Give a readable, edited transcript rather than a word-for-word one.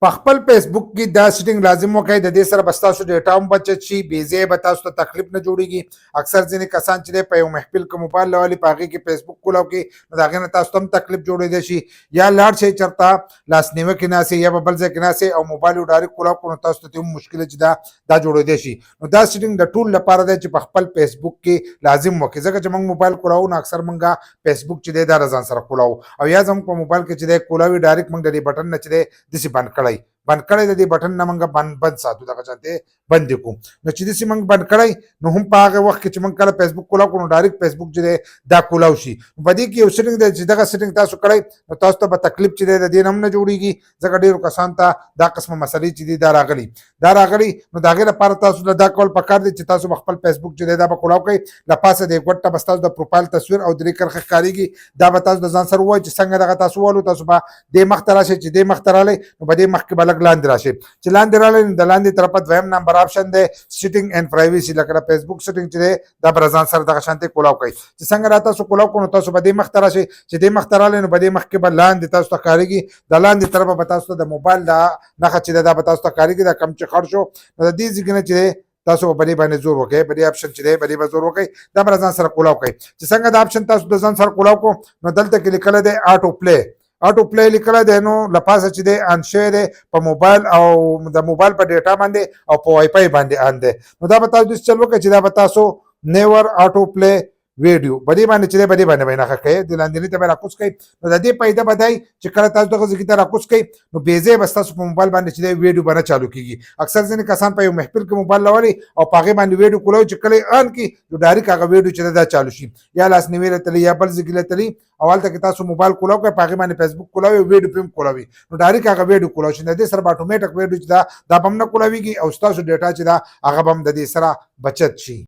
په خپل فیسبوک کې دا سیټنګ لازم وکړئ. د دې سره به ستاسو ډیټا هم بچت شي، بې ځایه به تاسو ته تکلیف نه جوړېږي. اکثر ځینې کسان چې دی په یو محفل کې موبایل راولي، په هغې کې فیسبوک کولاو کړي، نو د هغې نه تاسو ته هم تکلیف جوړېدی شي. یا لاړ شئ چېرته لاس نیوه کې ناستئ یا به بل ځای کې ناستئ او موبایل یې ډایرکټ کولاو کړو، نو تاسو ته هم مشکله چې دا جوړېدی شي. نو دا سیټنګ د ټول لپاره دی چې په خپل فیسبوک کې لازم وکړي. ځکه چې موږ موبایل کولاو نو اکثر موږ فیسبوک چې دی دا د ځان سره کولاو، او یا زموږ په موبایل کې چې دی کولاوي ډایرکټ موږ د دې بټن نه چې دی داسې بند کړی د دې بټن نه موږ بند ساتو، دغه شانتې بند یې کړو. نو چې داسې موږ بند کړی نو هم په هغه وخت کې چې موږ کله فیسبوک کولاو کړو نو ډایرکټ فیسبوک چې دی دا کولاو شي. په دې کې یو سیټنګ دی چې دغه سیټنګ تاسو کړی نو تاسو ته به تکلیف چې دی د دې نه هم نه جوړېږي. ځکه ډېرو کسانو ته دا قسمه مسلې چې دي دا راغلي نو د هغې لپاره تاسو له دا کول پکار دی چې تاسو به خپل فیسبوک چې دی دا به کولاو کړئ. له پاسه د ګوټ ته به ستاسو د پروفایل تصویر او درې کرښې ښکارېږي. دا به تاسو د ځان سره ووایئ چې څنګه دغه تاسو ولو، تاسو به دې مخ ته راشئ. چې دې مخ ته راغلی نو په دې مخ کې به لږ لاندې راشئ. چې لاندې راغلی نو د لاندې طرفه دویم نمبر آپشن دی سیټنګ اینډ پرایویسي، لکه د فیسبوک سیټنګ چې دی دا به ځان سره دغه شانتې کولاو کړئ. چې څنګه را تاسو کولاو کړو نو تاسو به دې مخ ته راشئ. چې دې مخ ته راغلی نو په دې مخ کې به لاندې تاسو ته ښکارېږي. د لاندې طرفه به تاسو ته د موبایل دا نښه چې دا به تاسو ته ښکارېږي، دا کم چې خړ شو نو د دې ځای نه چې دی تاسو به دې باندې زور وکړئ، په دې آپشن چې دی په دې به زور وکړئ. دا به ځان سره کولاو کړئ. چې څنګه دا آپشن تاسو د ځان سره کولاو کړو نو دلته کې لیکلی دی آټو پلی لیکلی دی. نو له پاسه چې دی آن شوی دی په موبایل او د موبایل په ډیټا باندې او په وای فای باندې آن دی. نو دا به تاسو داسې چل وکړئ چې دا به تاسو نیور آټو پلی ویډیو په دې باندې چې دی په دې باندې به نښه کوئ، د لاندېنۍ ته به راکوز کړئ. نو د دې فایده به دی چې کله تاسو دغه ځای ته راکوز کړئ نو بې ځایه به ستاسو په موبایل باندې چې دی ویډیو به نه چالو کېږي. اکثر ځینې کسان په یو محفل کې موبایل راولي او په هغې باندې ویډیو کولاوي، چې کله یې آن کړي نو ډایرکټ هغه ویډیو چې دی دا چالو شي. یا لاس نیوی له تلي یا بل ځای کې له تلي او هلته کې تاسو موبایل کولاو کړئ، په هغې باندې فیسبوک کولاوي او ویډیو پې هم کولاوي نو ډایرکټ هغه ویډیو کولاو شي. د دې سره به اټومیټک ویډیو چې دا به هم نه کولاویږي او ستاسو ډیټا چې دا هغه به هم د دې سره بچت شي.